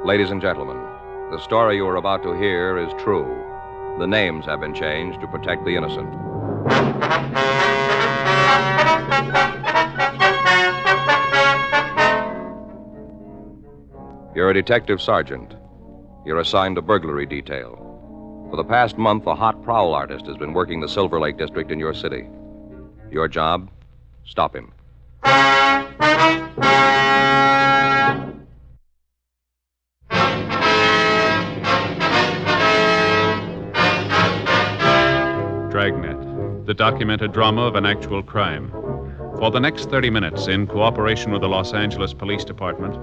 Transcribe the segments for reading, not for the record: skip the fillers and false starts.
Ladies and gentlemen, the story you are about to hear is true. The names have been changed to protect the innocent. You're a detective sergeant. You're assigned a burglary detail. For the past month, a hot prowl artist has been working the Silver Lake district in your city. Your job? Stop him. Dragnet, the documented drama of an actual crime. For the next 30 minutes, in cooperation with the Los Angeles Police Department,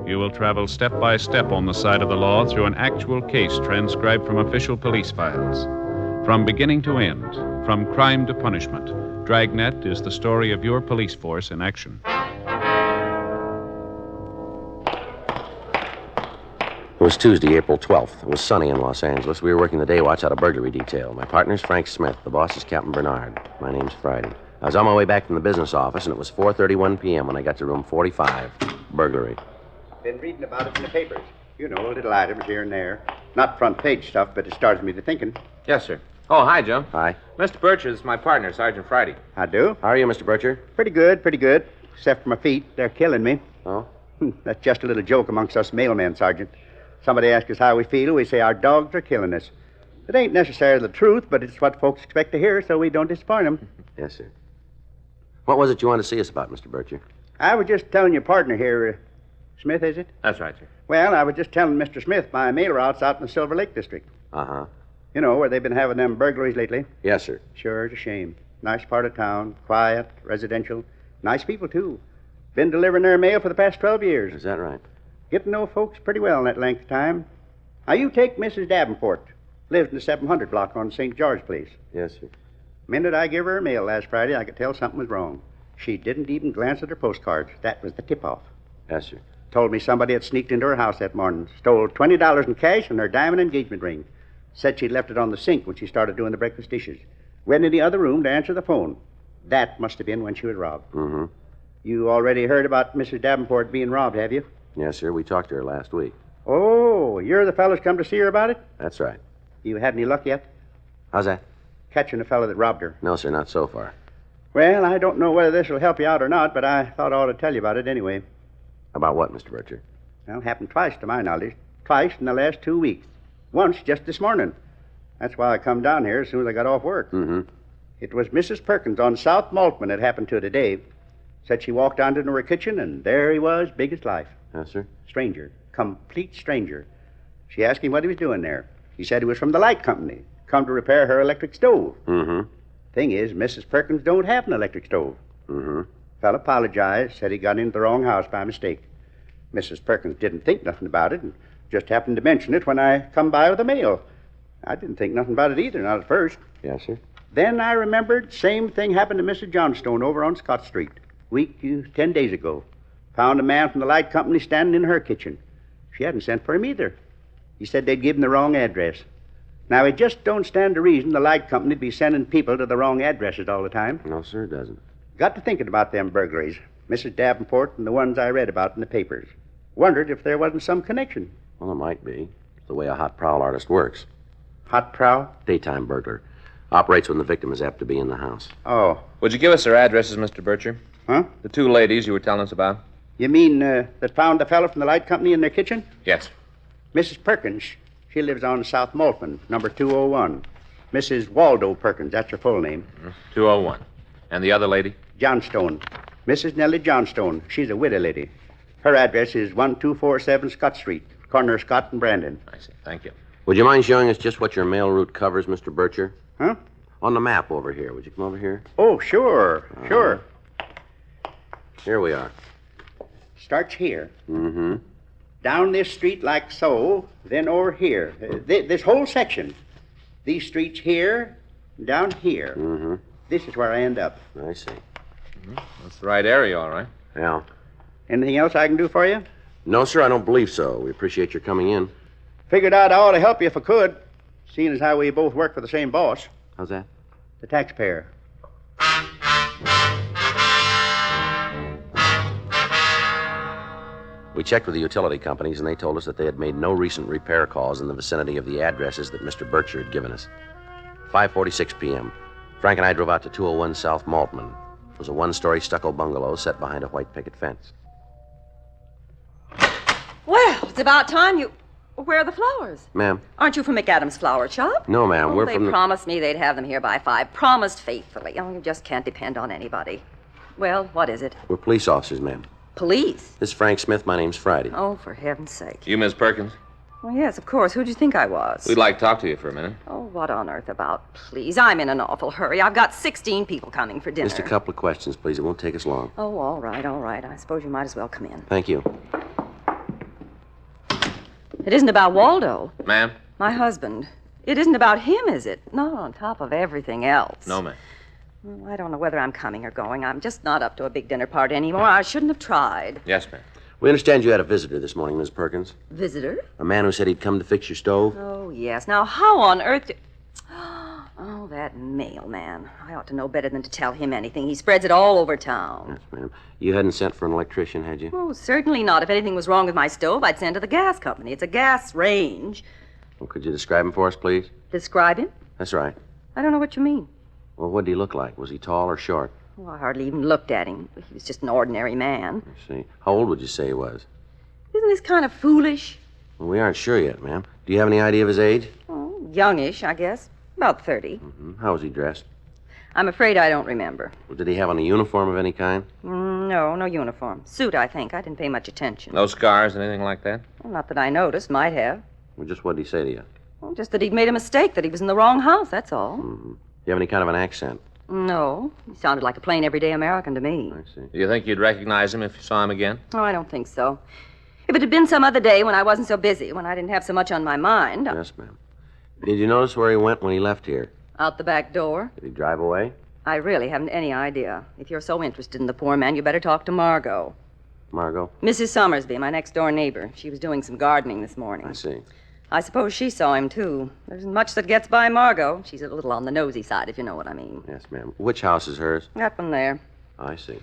you will travel step by step on the side of the law through an actual case transcribed from official police files. From beginning to end, from crime to punishment, Dragnet is the story of your police force in action. It was Tuesday, April 12th. It was sunny in Los Angeles. We were working the day watch out of burglary detail. My partner's Frank Smith. The boss is Captain Bernard. My name's Friday. I was on my way back from the business office, and it was 4:31 p.m. when I got to room 45. Burglary. Been reading about it in the papers. You know, little items here and there. Not front page stuff, but it starts me to thinking. Yes, sir. Oh, hi, Joe. Hi. Mr. Bircher is my partner, Sergeant Friday. I do. How are you, Mr. Bircher? Pretty good, pretty good. Except for my feet. They're killing me. Oh? That's just a little joke amongst us mailmen, Sergeant. Somebody asks us how we feel, we say our dogs are killing us. It ain't necessarily the truth, but it's what folks expect to hear, so we don't disappoint them. Yes, sir. What was it you wanted to see us about, Mr. Bircher? I was just telling your partner here, Smith, is it? That's right, sir. Well, I was just telling Mr. Smith my mail routes out in the Silver Lake district. Uh-huh. You know, where they've been having them burglaries lately. Yes, sir. Sure, it's a shame. Nice part of town, quiet, residential. Nice people, too. Been delivering their mail for the past 12 years. Is that right? Get to know folks pretty well in that length of time. Now, you take Mrs. Davenport. Lives in the 700 block on St. George Place. Yes, sir. Minute I gave her her mail last Friday, I could tell something was wrong. She didn't even glance at her postcards. That was the tip-off. Yes, sir. Told me somebody had sneaked into her house that morning, stole $20 in cash and her diamond engagement ring. Said she'd left it on the sink when she started doing the breakfast dishes. Went in the other room to answer the phone. That must have been when she was robbed. Mm-hmm. You already heard about Mrs. Davenport being robbed, have you? Yes, sir. We talked to her last week. Oh, you're the fellows come to see her about it? That's right. You had any luck yet? How's that? Catching the fellow that robbed her. No, sir, not so far. Well, I don't know whether this will help you out or not, but I thought I ought to tell you about it anyway. About what, Mr. Bircher? Well, it happened twice to my knowledge. Twice in the last 2 weeks. Once just this morning. That's why I come down here as soon as I got off work. Mm-hmm. It was Mrs. Perkins on South Maltman that happened to today. Said she walked down into her kitchen, and there he was, big as life. Yes, sir. Stranger. Complete stranger. She asked him what he was doing there. He said he was from the light company. Come to repair her electric stove. Mm-hmm. Thing is, Mrs. Perkins don't have an electric stove. Mm-hmm. Fellow apologized, said he got into the wrong house by mistake. Mrs. Perkins didn't think nothing about it and just happened to mention it when I come by with the mail. I didn't think nothing about it either, not at first. Yes, sir. Then I remembered same thing happened to Mrs. Johnstone over on Scott Street. 10 days ago. Found a man from the light company standing in her kitchen. She hadn't sent for him either. He said they'd given the wrong address. Now, it just don't stand to reason the light company'd be sending people to the wrong addresses all the time. No, sir, it doesn't. Got to thinking about them burglaries. Mrs. Davenport and the ones I read about in the papers. Wondered if there wasn't some connection. Well, it might be. It's the way a hot prowl artist works. Hot prowl? Daytime burglar. Operates when the victim is apt to be in the house. Oh. Would you give us their addresses, Mr. Bircher? Huh? The two ladies you were telling us about? You mean that found the fellow from the light company in their kitchen? Yes. Mrs. Perkins. She lives on South Maltman, number 201. Mrs. Waldo Perkins, that's her full name. 201. And the other lady? Johnstone. Mrs. Nellie Johnstone. She's a widow lady. Her address is 1247 Scott Street, corner of Scott and Brandon. I see. Thank you. Would you mind showing us just what your mail route covers, Mr. Bircher? Huh? On the map over here. Would you come over here? Oh, sure. Sure. Here we are. Starts here. Mm-hmm. Down this street like so, then over here. This whole section. These streets here, down here. Mm-hmm. This is where I end up. I see. That's the right area, all right. Yeah. Anything else I can do for you? No, sir, I don't believe so. We appreciate your coming in. Figured out I ought to help you if I could, seeing as how we both work for the same boss, How's that? the taxpayer. We checked with the utility companies, and they told us that they had made no recent repair calls in the vicinity of the addresses that Mr. Bircher had given us. 5:46 p.m. Frank and I drove out to 201 South Maltman. It was a one-story stucco bungalow set behind a white picket fence. Well, it's about time you... Where are the flowers? Ma'am? Aren't you from McAdams Flower Shop? No, ma'am. We're They from the... promised me they'd have them here by 5. Promised faithfully. Oh, you just can't depend on anybody. Well, what is it? We're police officers, ma'am. Police? This is Frank Smith. My name's Friday. Oh, for heaven's sake. You, Miss Perkins? Well, yes, of course. Who'd you think I was? We'd like to talk to you for a minute. Oh, what on earth about? Please, I'm in an awful hurry. I've got 16 people coming for dinner. Just a couple of questions, please. It won't take us long. Oh, all right, all right. I suppose you might as well come in. Thank you. It isn't about Waldo. Ma'am? My husband. It isn't about him, is it? Not on top of everything else. No, ma'am. Well, I don't know whether I'm coming or going. I'm just not up to a big dinner party anymore. I shouldn't have tried. Yes, ma'am. We understand you had a visitor this morning, Miss Perkins. Visitor? A man who said he'd come to fix your stove. Oh, yes. Now, how on earth... Oh, that mailman. I ought to know better than to tell him anything. He spreads it all over town. Yes, ma'am. You hadn't sent for an electrician, had you? Oh, certainly not. If anything was wrong with my stove, I'd send to the gas company. It's a gas range. Well, could you describe him for us, please? Describe him? That's right. I don't know what you mean. Well, what did he look like? Was he tall or short? Oh, I hardly even looked at him. He was just an ordinary man. I see. How old would you say he was? Isn't this kind of foolish? Well, we aren't sure yet, ma'am. Do you have any idea of his age? Oh, youngish, I guess. About 30. How was he dressed? I'm afraid I don't remember. Well, did he have on a uniform of any kind? No uniform. Suit, I think. I didn't pay much attention. No scars, anything like that? Well, not that I noticed. Might have. Well, just what did he say to you? Well, just that he'd made a mistake, that he was in the wrong house, that's all. Do you have any kind of an accent? No. He sounded like a plain, everyday American to me. I see. Do you think you'd recognize him if you saw him again? Oh, I don't think so. If it had been some other day when I wasn't so busy, when I didn't have so much on my mind... Yes, ma'am. Did you notice where he went when he left here? Out the back door? Did he drive away? I really haven't any idea. If you're so interested in the poor man, you better talk to Margot. Margot? Mrs. Summersby, my next-door neighbor. She was doing some gardening this morning. I see. I suppose she saw him, too. There isn't much that gets by Margot. She's a little on the nosy side, if you know what I mean. Yes, ma'am. Which house is hers? That one there. I see.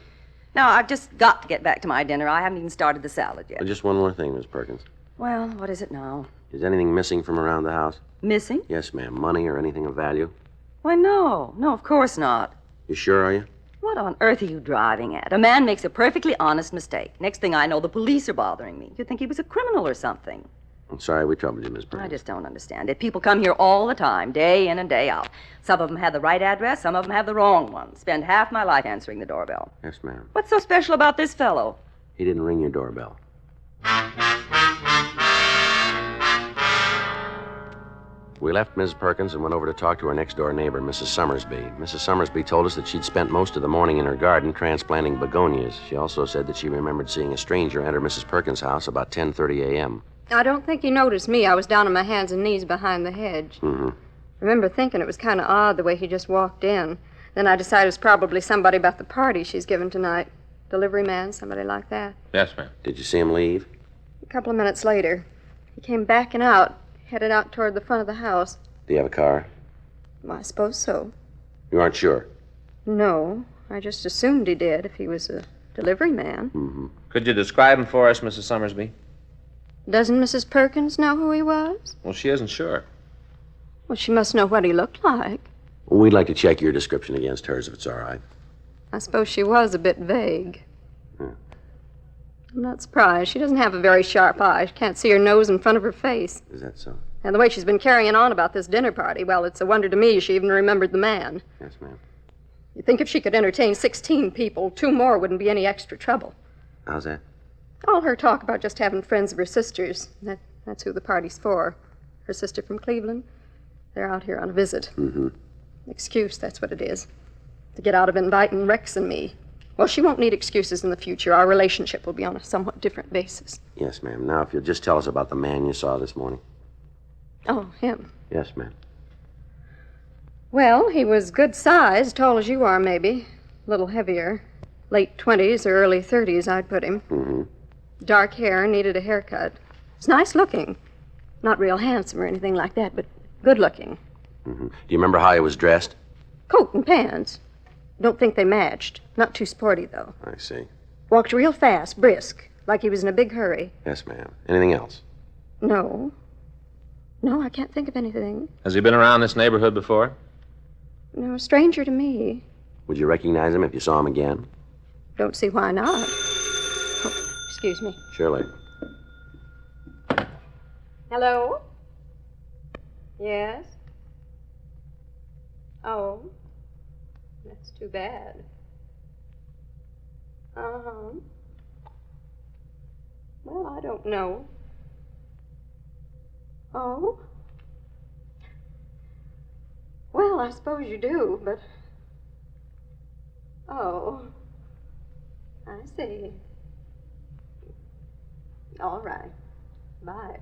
Now, I've just got to get back to my dinner. I haven't even started the salad yet. Well, just one more thing, Miss Perkins. Well, what is it now? Is anything missing from around the house? Missing? Yes, ma'am. Money or anything of value? Why, no. No, of course not. You sure, are you? What on earth are you driving at? A man makes a perfectly honest mistake. Next thing I know, the police are bothering me. You'd think he was a criminal or something. I'm sorry we troubled you, Miss Perkins. I just don't understand it. People come here all the time, day in and day out. Some of them have the right address, some of them have the wrong one. Spend half my life answering the doorbell. Yes, ma'am. What's so special about this fellow? He didn't ring your doorbell. We left Mrs. Perkins and went over to talk to her next-door neighbor, Mrs. Summersby. Mrs. Summersby told us that she'd spent most of the morning in her garden transplanting begonias. She also said that she remembered seeing a stranger enter Mrs. Perkins' house about 10:30 a.m. I don't think he noticed me. I was down on my hands and knees behind the hedge. Mm-hmm. I remember thinking it was kind of odd the way he just walked in. Then I decided it was probably somebody about the party she's giving tonight. Delivery man, somebody like that. Yes, ma'am. Did you see him leave? A couple of minutes later, he came backing out, headed out toward the front of the house. Do you have a car? Well, I suppose so. You aren't sure? No, I just assumed he did if he was a delivery man. Mm-hmm. Could you describe him for us, Mrs. Summersby? Doesn't Mrs. Perkins know who he was? Well, she isn't sure. Well, she must know what he looked like. Well, we'd like to check your description against hers, if it's all right. I suppose she was a bit vague. Yeah. I'm not surprised. She doesn't have a very sharp eye. She can't see her nose in front of her face. Is that so? And the way she's been carrying on about this dinner party, well, it's a wonder to me she even remembered the man. Yes, ma'am. You'd think if she could entertain 16 people, 2 more wouldn't be any extra trouble. How's that? All her talk about just having friends of her sister's, that's who the party's for. Her sister from Cleveland. They're out here on a visit. Mm-hmm. Excuse, that's what it is. To get out of inviting Rex and me. Well, she won't need excuses in the future. Our relationship will be on a somewhat different basis. Yes, ma'am. Now, if you'll just tell us about the man you saw this morning. Oh, him. Yes, ma'am. Well, he was good size, tall as you are, maybe. A little heavier. Late 20s or early 30s, I'd put him. Mm-hmm. Dark hair, needed a haircut. He's nice looking. Not real handsome or anything like that, but good looking. Mm-hmm. Do you remember how he was dressed? Coat and pants. Don't think they matched. Not too sporty, though. I see. Walked real fast, brisk. like he was in a big hurry. Yes, ma'am. Anything else? No. No, I can't think of anything. Has he been around this neighborhood before? No, a stranger to me. Would you recognize him if you saw him again? Don't see why not. Oh, excuse me. Surely. Hello? Yes? Oh. That's too bad. Uh-huh. Well, I don't know. Oh? Well, I suppose you do, but... Oh. I see. All right. Bye.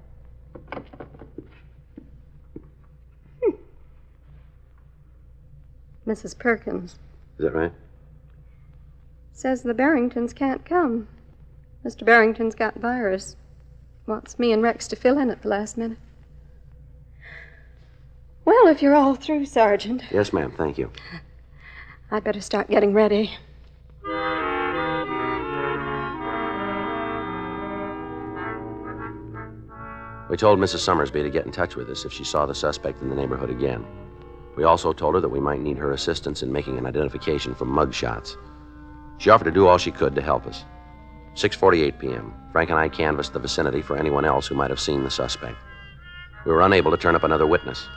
Mrs. Perkins. Is that right? Says the Barringtons can't come. Mr. Barrington's got virus. Wants me and Rex to fill in at the last minute. Well, if you're all through, Sergeant, Yes, ma'am. Thank you. I'd better start getting ready. We told Mrs. Summersby to get in touch with us if she saw the suspect in the neighborhood again. We also told her that we might need her assistance in making an identification from mug shots. She offered to do all she could to help us. 6:48 p.m. Frank and I canvassed the vicinity for anyone else who might have seen the suspect. We were unable to turn up another witness.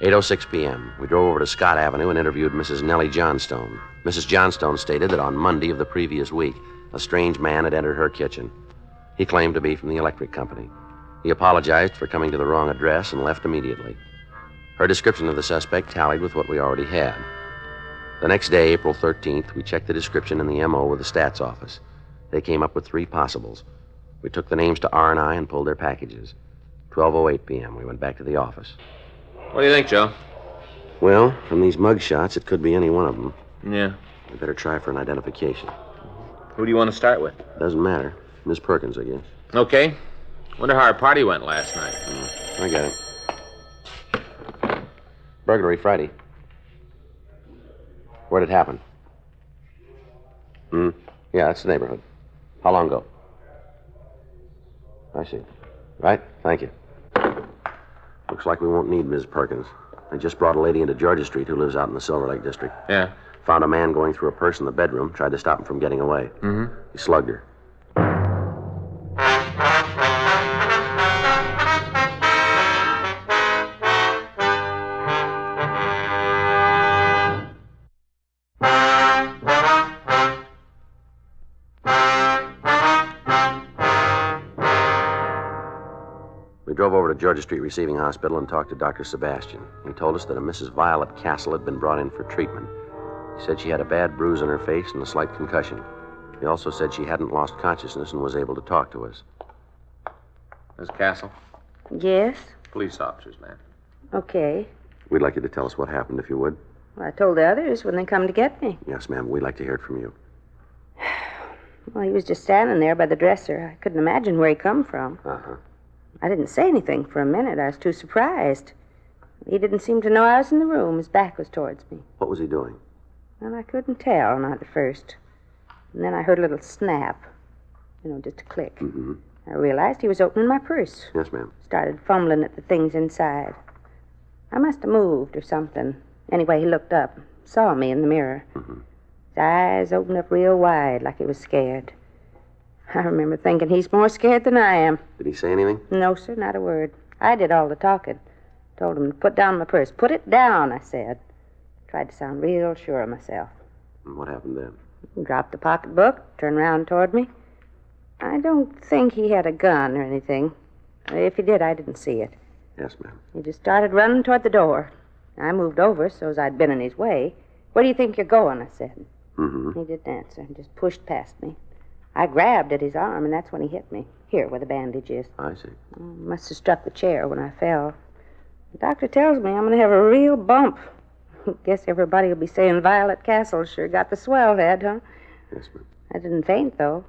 8:06 p.m. We drove over to Scott Avenue and interviewed Mrs. Nellie Johnstone. Mrs. Johnstone stated that on Monday of the previous week, a strange man had entered her kitchen. He claimed to be from the electric company. He apologized for coming to the wrong address and left immediately. Her description of the suspect tallied with what we already had. The next day, April 13th, we checked the description in the MO with the stats office. They came up with 3 possibles. We took the names to R&I and pulled their packages. 12:08 p.m., we went back to the office. What do you think, Joe? Well, from these mug shots, it could be any one of them. Yeah. We better try for an identification. Who do you want to start with? Doesn't matter. Miss Perkins, I guess. Okay. Wonder how our party went last night. I got it. Burglary Friday. Where'd it happen? Yeah, that's the neighborhood. How long ago? I see. Right, thank you. Looks like we won't need Ms. Perkins. I just brought a lady into Georgia Street who lives out in the Silver Lake district. Yeah. Found a man going through a purse in the bedroom, tried to stop him from getting away. Mm-hmm. He slugged her. We drove over to Georgia Street Receiving Hospital and talked to Dr. Sebastian. He told us that a Mrs. Violet Castle had been brought in for treatment. He said she had a bad bruise on her face and a slight concussion. He also said she hadn't lost consciousness and was able to talk to us. Miss Castle? Yes? Police officers, ma'am. Okay. We'd like you to tell us what happened, if you would. Well, I told the others when they come to get me. Yes, ma'am. We'd like to hear it from you. Well, he was just standing there by the dresser. I couldn't imagine where he come from. Uh-huh. I didn't say anything for a minute. I was too surprised. He didn't seem to know I was in the room. His back was towards me. What was he doing? Well, I couldn't tell, not at first. And then I heard a little snap. Just a click. Mm-hmm. I realized he was opening my purse. Yes, ma'am. Started fumbling at the things inside. I must have moved or something. Anyway, he looked up, saw me in the mirror. Mm-hmm. His eyes opened up real wide, like he was scared. I remember thinking he's more scared than I am. Did he say anything? No, sir, not a word. I did all the talking. Told him to put down my purse. Put it down, I said. Tried to sound real sure of myself. And what happened then? He dropped the pocketbook, turned around toward me. I don't think he had a gun or anything. If he did, I didn't see it. Yes, ma'am. He just started running toward the door. I moved over so as I'd been in his way. Where do you think you're going? I said. Mm-hmm. He didn't answer. He just pushed past me. I grabbed at his arm, and that's when he hit me. Here, where the bandage is. I see. Must have struck the chair when I fell. The doctor tells me I'm going to have a real bump. Guess everybody will be saying Violet Castle sure got the swell head, huh? Yes, ma'am. I didn't faint, though.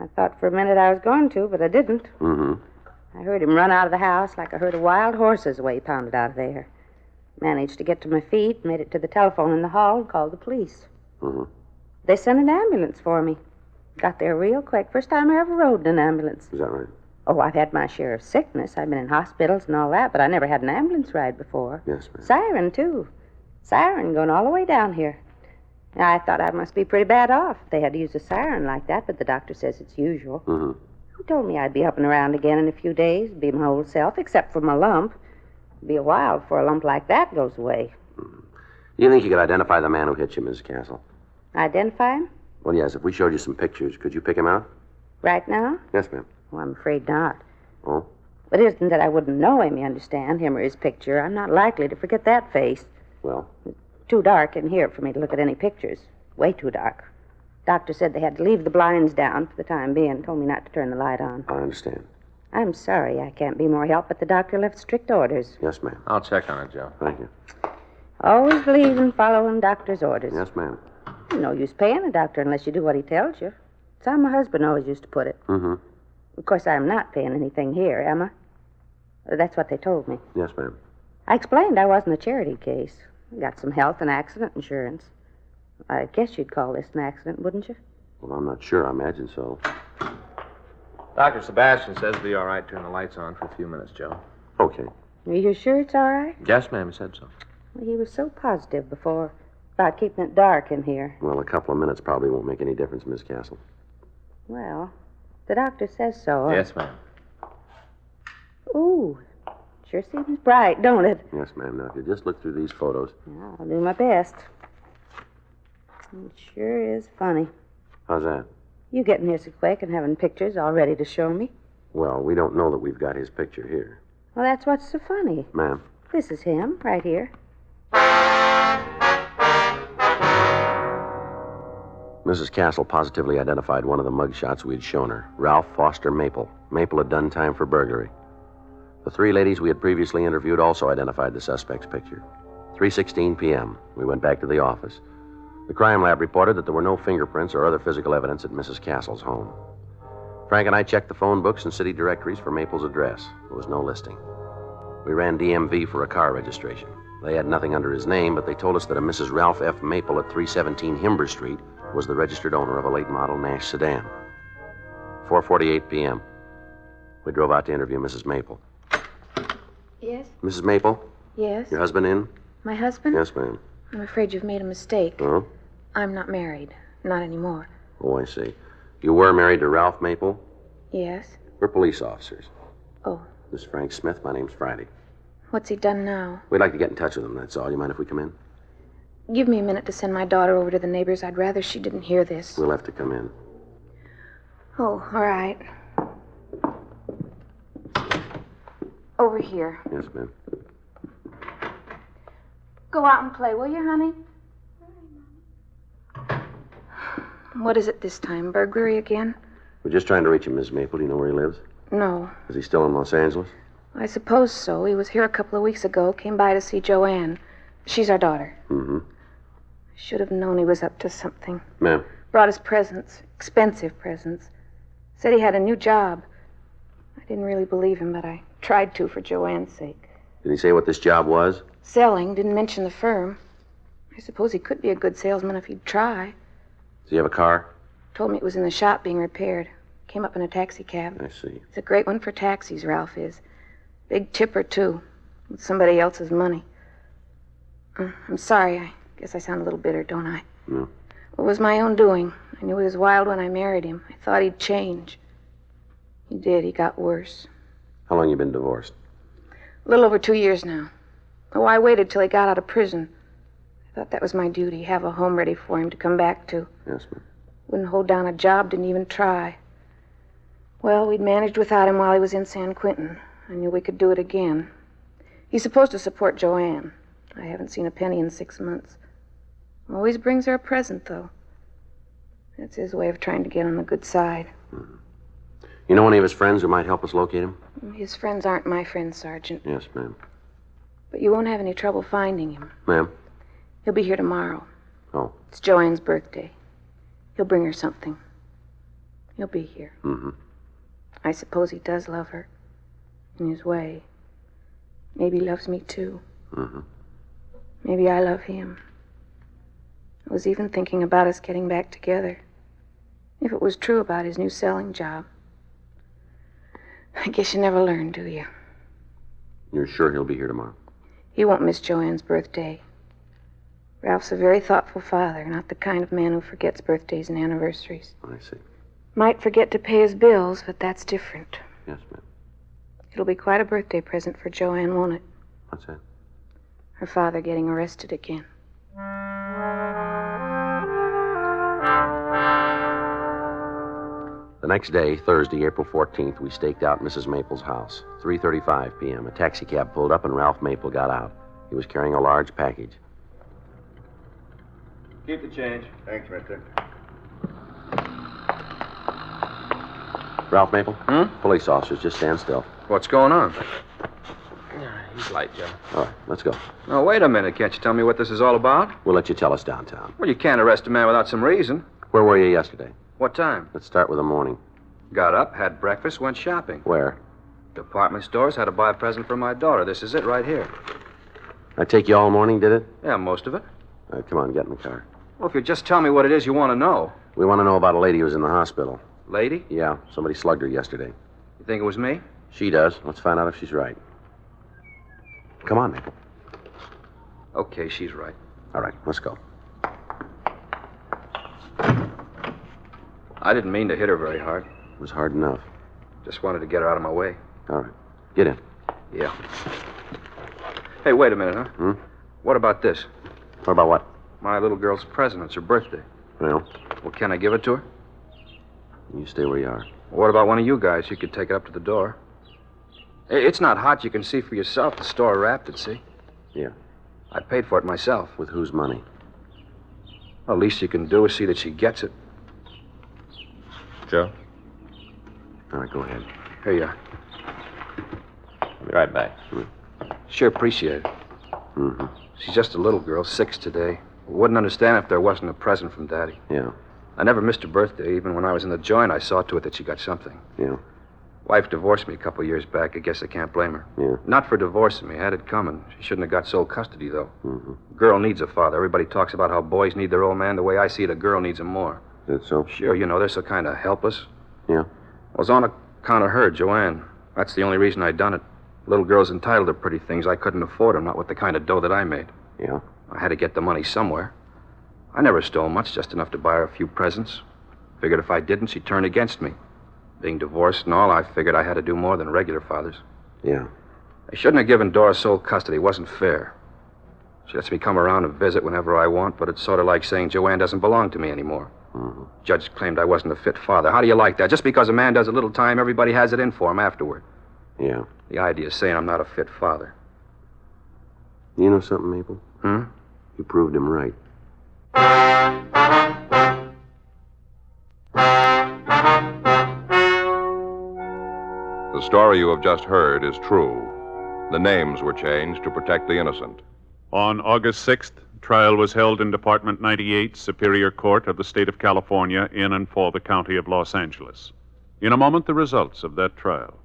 I thought for a minute I was going to, but I didn't. Mm-hmm. I heard him run out of the house like I heard a wild horse's the way he pounded out of there. Managed to get to my feet, made it to the telephone in the hall, and called the police. Mm-hmm. They sent an ambulance for me. Got there real quick. First time I ever rode in an ambulance. Is that right? Oh, I've had my share of sickness. I've been in hospitals and all that, but I never had an ambulance ride before. Yes, ma'am. Siren, too. Siren going all the way down here. I thought I must be pretty bad off if they had to use a siren like that, but the doctor says it's usual. Mm-hmm. He told me I'd be up and around again in a few days, be my old self, except for my lump. It'd be a while before a lump like that goes away. Mm-hmm. Do you think you could identify the man who hit you, Mrs. Castle? Identify him? Well, yes. If we showed you some pictures, could you pick him out? Right now? Yes, ma'am. Oh, I'm afraid not. Oh? But it isn't that I wouldn't know him, you understand, him or his picture. I'm not likely to forget that face. Well? Too dark in here for me to look at any pictures. Way too dark. Doctor said they had to leave the blinds down for the time being. Told me not to turn the light on. I understand. I'm sorry I can't be more help, but the doctor left strict orders. Yes, ma'am. I'll check on it, Joe. Thank you. Always believe in following doctor's orders. Yes, ma'am. No use paying a doctor unless you do what he tells you. That's how my husband always used to put it. Mm-hmm. Of course, I'm not paying anything here, am I? That's what they told me. Yes, ma'am. I explained I wasn't a charity case. I got some health and accident insurance. I guess you'd call this an accident, wouldn't you? Well, I'm not sure. I imagine so. Dr. Sebastian says it'll be all right to turn the lights on for a few minutes, Joe. Okay. Are you sure it's all right? Yes, ma'am, he said so. Well, he was so positive before about keeping it dark in here. Well, a couple of minutes probably won't make any difference, Miss Castle. Well, the doctor says so. Yes, ma'am. Ooh, sure seems bright, don't it? Yes, ma'am. Now, if you just look through these photos. I'll do my best. It sure is funny. How's that? You getting here so quick and having pictures all ready to show me. Well, we don't know that we've got his picture here. Well, that's what's so funny. Ma'am. This is him, right here. Mrs. Castle positively identified one of the mugshots we had shown her. Ralph Foster Maple. Maple had done time for burglary. The three ladies we had previously interviewed also identified the suspect's picture. 3:16 p.m. We went back to the office. The crime lab reported that there were no fingerprints or other physical evidence at Mrs. Castle's home. Frank and I checked the phone books and city directories for Maple's address. There was no listing. We ran DMV for a car registration. They had nothing under his name, but they told us that a Mrs. Ralph F. Maple at 317 Himber Street was the registered owner of a late model Nash sedan. 4:48 p.m. We drove out to interview Mrs. Maple. Yes? Mrs. Maple, Yes? your husband in? My husband? Yes, ma'am. I'm afraid you've made a mistake. Oh? I'm not married. Not anymore. Oh, I see. You were married to Ralph Maple? Yes? We're police officers. Oh, This is Frank Smith. My name's Friday. what's he done now? We'd like to get in touch with him, that's all. You mind if we come in? Give me a minute to send my daughter over to the neighbors. I'd rather she didn't hear this. We'll have to come in. Oh, all right. Over here. Yes, ma'am. Go out and play, will you, honey? What is it this time? Burglary again? We're just trying to reach him, Miss Maple. Do you know where he lives? No. Is he still in Los Angeles? I suppose so. He was here a couple of weeks ago. Came by to see Joanne. She's our daughter. Mm-hmm. Should have known he was up to something. Ma'am? Brought us presents. Expensive presents. Said he had a new job. I didn't really believe him, but I tried to for Joanne's sake. Did he say what this job was? Selling. Didn't mention the firm. I suppose he could be a good salesman if he'd try. Does he have a car? Told me it was in the shop being repaired. Came up in a taxi cab. I see. He's a great one for taxis, Ralph is. Big tipper, too. With somebody else's money. I'm sorry. I guess I sound a little bitter, don't I? No. It was my own doing. I knew he was wild when I married him. I thought he'd change. He did. He got worse. How long you been divorced? A little over 2 years now. Oh, I waited till he got out of prison. I thought that was my duty, have a home ready for him to come back to. Yes, ma'am. Wouldn't hold down a job, didn't even try. Well, we'd managed without him while he was in San Quentin. I knew we could do it again. He's supposed to support Joanne. I haven't seen a penny in 6 months. Always brings her a present, though. That's his way of trying to get on the good side. Mm-hmm. You know any of his friends who might help us locate him? His friends aren't my friends, Sergeant. Yes, ma'am. But you won't have any trouble finding him. Ma'am? He'll be here tomorrow. Oh. It's Joanne's birthday. He'll bring her something. He'll be here. Mm-hmm. I suppose he does love her. In his way. Maybe he loves me, too. Mm-hmm. Maybe I love him. I was even thinking about us getting back together. If it was true about his new selling job. I guess you never learn, do you? You're sure he'll be here tomorrow? He won't miss Joanne's birthday. Ralph's a very thoughtful father, not the kind of man who forgets birthdays and anniversaries. I see. Might forget to pay his bills, but that's different. Yes, ma'am. It'll be quite a birthday present for Joanne, won't it? What's that? Her father getting arrested again. The next day, Thursday, April 14th, we staked out Mrs. Maple's house. 3:35 p.m. A taxicab pulled up and Ralph Maple got out. He was carrying a large package. Keep the change. Thanks, mister. Ralph Maple? Police officers, just stand still. What's going on? He's light, Joe. All right, let's go. Now, wait a minute. Can't you tell me what this is all about? We'll let you tell us downtown. Well, you can't arrest a man without some reason. Where were you yesterday? What time? Let's start with the morning. Got up, had breakfast, went shopping. Where? Department stores, had to buy a present for my daughter. This is it right here. That take you all morning, did it? Yeah, most of it. All right, come on, get in the car. Well, if you just tell me what it is you want to know. We want to know about a lady who's in the hospital. Lady? Yeah, somebody slugged her yesterday. You think it was me? She does. Let's find out if she's right. Come on, Maple. Okay, she's right. All right, let's go. I didn't mean to hit her very hard. It was hard enough. Just wanted to get her out of my way. All right, get in. Yeah. Hey, wait a minute, huh? What about this? What about what? My little girl's present. It's her birthday. Well, Well, can I give it to her? you stay where you are. What about one of you guys? You could take it up to the door. It's not hot. You can see for yourself. The store wrapped it, see? Yeah. I paid for it myself. With whose money? Well, the least you can do is see that she gets it. Joe? All right, go ahead. Here you are. I'll be right back. Sure appreciate it. Mm-hmm. She's just a little girl, 6 today. Wouldn't understand if there wasn't a present from Daddy. Yeah, I never missed her birthday. Even when I was in the joint, I saw to it that she got something. yeah, Wife divorced me a couple years back. I guess I can't blame her. yeah. Not for divorcing me. Had it coming. She shouldn't have got sole custody, though. Mm-hmm. Girl needs a father. Everybody talks about how boys need their old man. The way I see it, a girl needs him more. Is that so? Sure, you know, they're so kind of helpless. Yeah. It was on account of her, Joanne. That's the only reason I done it. Little girl's entitled to pretty things. I couldn't afford them, not with the kind of dough that I made. Yeah. I had to get the money somewhere. I never stole much, just enough to buy her a few presents. Figured if I didn't, she'd turn against me. Being divorced and all, I figured I had to do more than regular fathers. Yeah. I shouldn't have given Dora sole custody. It wasn't fair. She lets me come around and visit whenever I want, but it's sort of like saying Joanne doesn't belong to me anymore. Mm-hmm. Judge claimed I wasn't a fit father. How do you like that? Just because a man does a little time, everybody has it in for him afterward. Yeah. The idea is saying I'm not a fit father. You know something, Maple? You proved him right. The story you have just heard is true. The names were changed to protect the innocent. On August 6th, trial was held in Department 98, Superior Court of the State of California, in and for the County of Los Angeles. In a moment, the results of that trial.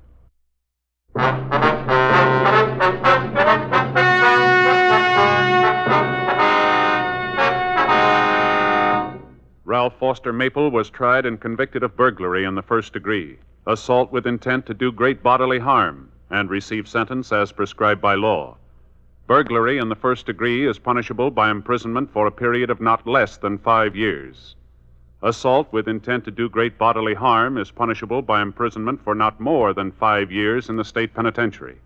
Ralph Foster Maple was tried and convicted of burglary in the first degree, assault with intent to do great bodily harm, and received sentence as prescribed by law. Burglary in the first degree is punishable by imprisonment for a period of not less than 5 years. Assault with intent to do great bodily harm is punishable by imprisonment for not more than 5 years in the state penitentiary.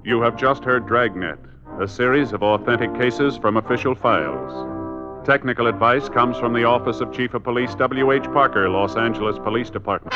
You have just heard Dragnet, a series of authentic cases from official files. Technical advice comes from the Office of Chief of Police W.H. Parker, Los Angeles Police Department.